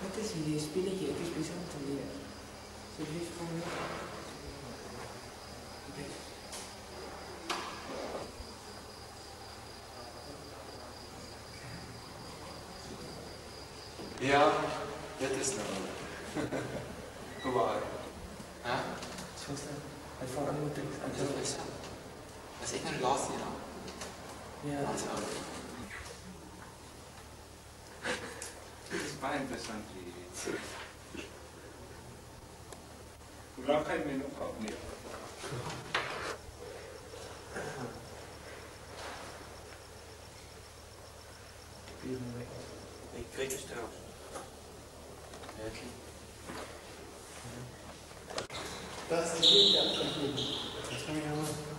Het is een spelletje, het is bijzonder te leren. Het is gewoon Ja, dit is nou. Waar? Hè? zoals dat. Het valt allemaal terug. Dat is echt een relatie, ja. Ja. Dit is bijna interessant hier. Hoe lang ga je mee nog opnemen? Ik weet het trouwens. Dat is de hele dag. Dat is